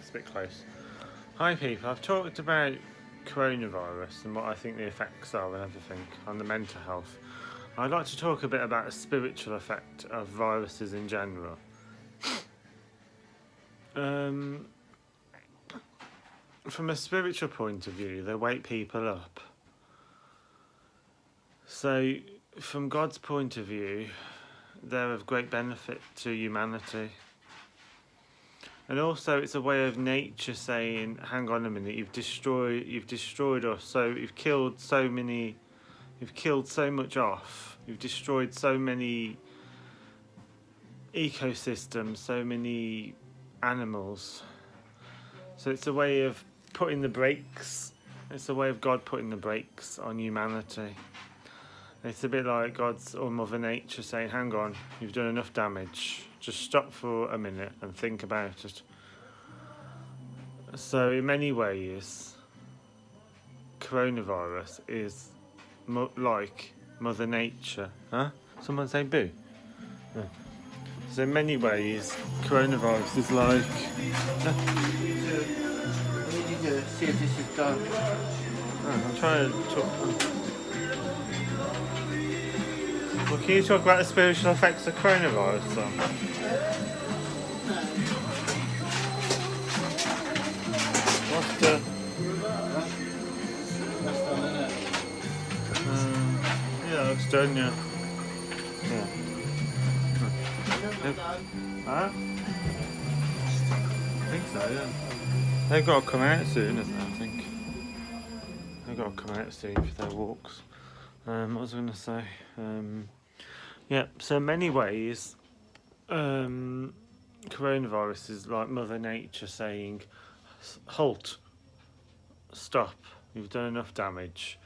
It's a bit close. Hi people, I've talked about coronavirus and what I think the effects are and everything on the mental health. I'd like to talk a bit about the spiritual effect of viruses in general. From a spiritual point of view, they wake people up. So, from God's point of view, they're of great benefit to humanity. And also, it's a way of nature saying, "Hang on a minute, you've destroyed us. So you've killed so much off. You've destroyed so many ecosystems, so many animals. So it's a way of putting the brakes. It's a way of God putting the brakes on humanity. It's a bit like God's or Mother Nature saying, "Hang on, you've done enough damage. Just stop for a minute and think about it." So in many ways, coronavirus is like Mother Nature. Huh? Someone say boo? Yeah. So in many ways, coronavirus is like... I need you to see if this is done. I'm trying to talk... Well, can you talk about the spiritual effects of coronavirus then? What's the... That's done, isn't it? yeah, it's done, yeah. Huh? I think so, yeah. They've got to come out soon, isn't it, I think? They've got to come out soon for their walks. What was I going to say? Yeah, so in many ways, coronavirus is like Mother Nature saying, "Halt, stop, you've done enough damage."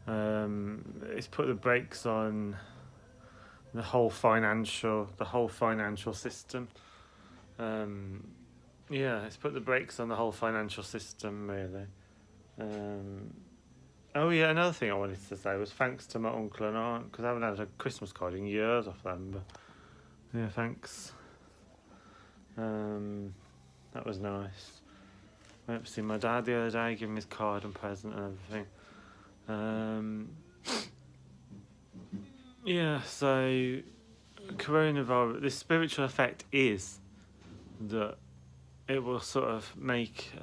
It's put the brakes on the whole financial system. Yeah, it's put the brakes on the whole financial system, really. Oh yeah, another thing I wanted to say was thanks to my uncle and aunt, because I haven't had a Christmas card in years off them, but yeah, thanks. That was nice. I went to see my dad the other day, give him his card and present and everything. Yeah, so coronavirus, the spiritual effect is that it will sort of make...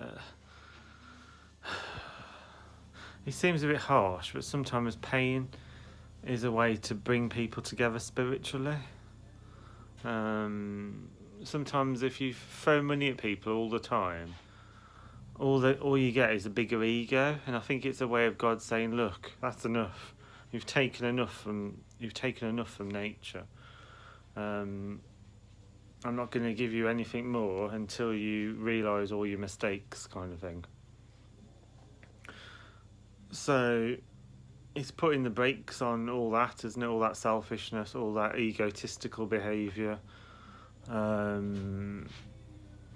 it seems a bit harsh, but sometimes pain is a way to bring people together spiritually. Sometimes if you throw money at people all the time, all you get is a bigger ego, and I think it's a way of God saying, "Look, that's enough. You've taken enough from nature. I'm not going to give you anything more until you realise all your mistakes," kind of thing. So it's putting the brakes on all that, isn't it? All that selfishness, all that egotistical behaviour.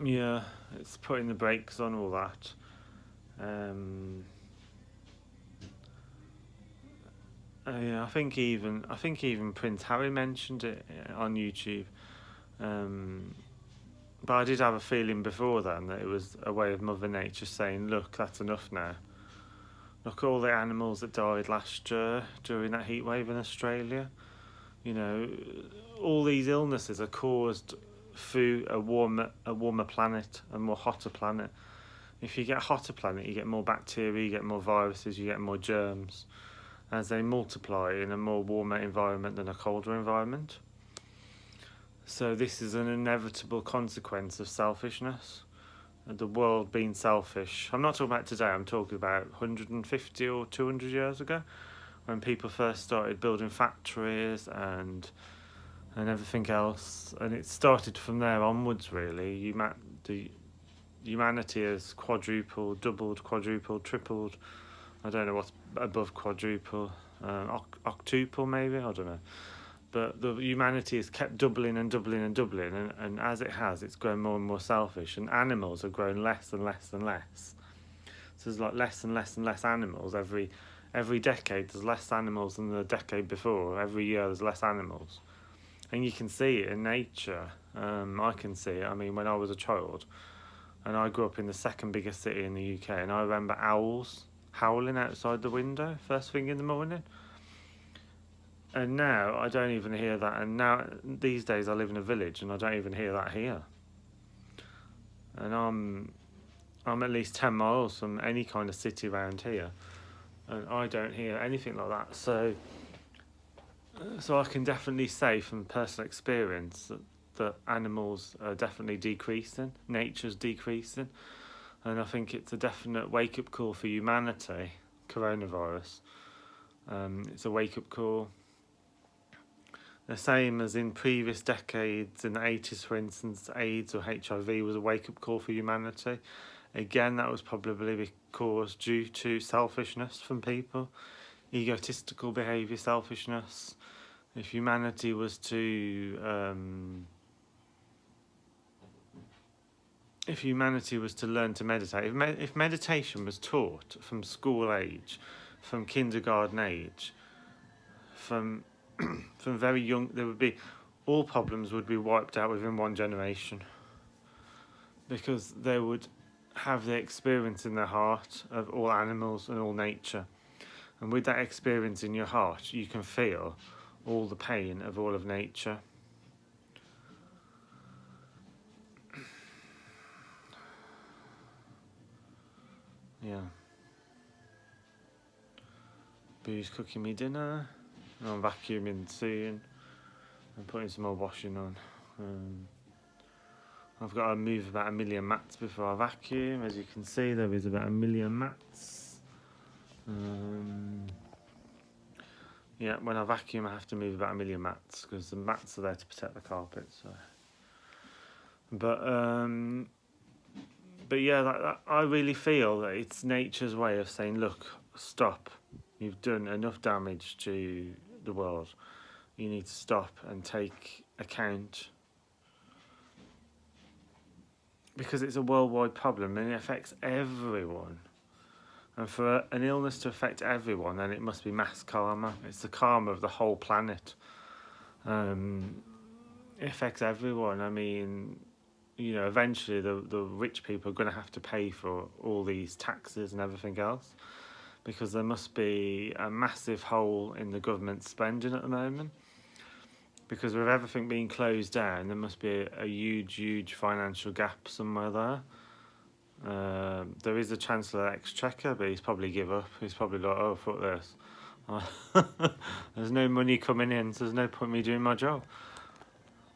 Yeah, it's putting the brakes on all that. Yeah, I think even Prince Harry mentioned it on YouTube. But I did have a feeling before then that it was a way of Mother Nature saying, "Look, that's enough now. Look, all the animals that died last year during that heat wave in Australia. You know, all these illnesses are caused through a warmer planet, a more hotter planet. If you get a hotter planet, you get more bacteria, you get more viruses, you get more germs, as they multiply in a more warmer environment than a colder environment. So this is an inevitable consequence of selfishness, the world being selfish. I'm not talking about today, I'm talking about 150 or 200 years ago, when people first started building factories and everything else, and it started from there onwards, really. Humanity has quadrupled, doubled, quadrupled, tripled. I don't know what's above quadruple, octuple maybe, I don't know. But the humanity has kept doubling and doubling and doubling, and as it has, it's grown more and more selfish, and animals have grown less and less and less. So there's like less and less and less animals every decade. There's less animals than the decade before. Every year there's less animals, and you can see it in nature. I can see it. I mean, when I was a child, and I grew up in the second biggest city in the UK, and I remember owls howling outside the window first thing in the morning. And now I don't even hear that. And now these days I live in a village, and I don't even hear that here. And I'm at least 10 miles from any kind of city around here, and I don't hear anything like that. So I can definitely say from personal experience that animals are definitely decreasing, nature's decreasing, and I think it's a definite wake-up call for humanity, coronavirus. It's a wake-up call. The same as in previous decades, in the 80s for instance, AIDS or HIV was a wake-up call for humanity. Again, that was probably caused due to selfishness from people, egotistical behaviour, selfishness. If humanity was to learn to meditate, if meditation was taught from school age, from kindergarten age, from very young, all problems would be wiped out within one generation, because they would have the experience in their heart of all animals and all nature, and with that experience in your heart you can feel all the pain of all of nature. Yeah. Boo's cooking me dinner. I'm vacuuming soon. I'm putting some more washing on. I've got to move about 1 million mats before I vacuum. As you can see, there is about 1 million mats. Yeah, when I vacuum, I have to move about 1 million mats because the mats are there to protect the carpet. So, but yeah, I really feel that it's nature's way of saying, look, stop. You've done enough damage to the world. You need to stop and take account, because it's a worldwide problem and it affects everyone. And for an illness to affect everyone, then it must be mass karma. It's the karma of the whole planet. It affects everyone. I mean, you know, eventually the rich people are going to have to pay for all these taxes and everything else, because there must be a massive hole in the government spending at the moment. Because with everything being closed down, there must be a huge financial gap somewhere there. There is a Chancellor Exchequer, but he's probably give up. He's probably like, oh, fuck this. There's no money coming in, so there's no point in me doing my job.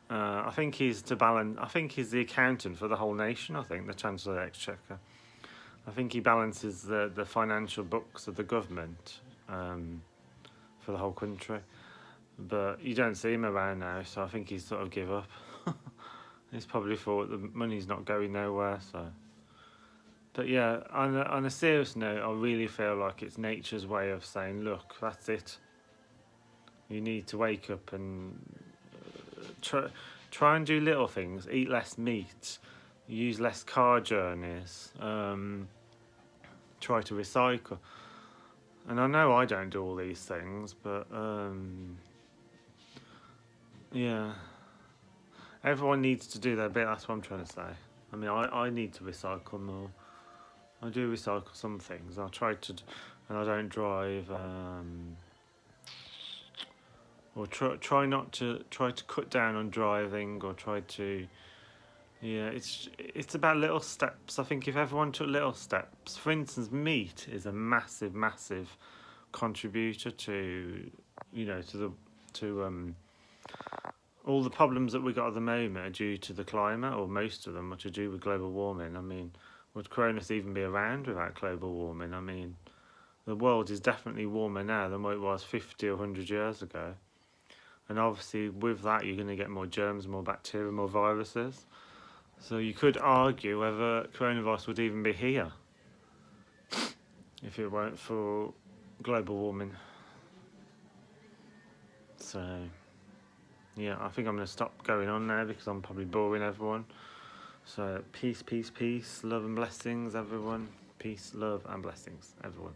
I think he's the accountant for the whole nation, I think, the Chancellor Exchequer. I think he balances the financial books of the government for the whole country. But you don't see him around now, so I think he's sort of give up. He's probably thought the money's not going nowhere, so... But yeah, on a serious note, I really feel like it's nature's way of saying, look, that's it. You need to wake up and try and do little things. Eat less meat, use less car journeys, try to recycle. And I know I don't do all these things, but yeah, everyone needs to do their bit. That's what I'm trying to say. I mean, I need to recycle more. I do recycle some things. I try to, and I don't drive. Or try to cut down on driving, or try to. Yeah, it's about little steps. I think if everyone took little steps, for instance, meat is a massive contributor to, you know, to all the problems that we got at the moment are due to the climate, or most of them are to do with global warming. I mean, would Cronus even be around without global warming? I mean, the world is definitely warmer now than what it was 50 or 100 years ago. And obviously with that you're going to get more germs, more bacteria, more viruses. So you could argue whether coronavirus would even be here if it weren't for global warming. So, yeah, I think I'm going to stop going on now because I'm probably boring everyone. So, peace, love and blessings, everyone. Peace, love and blessings, everyone.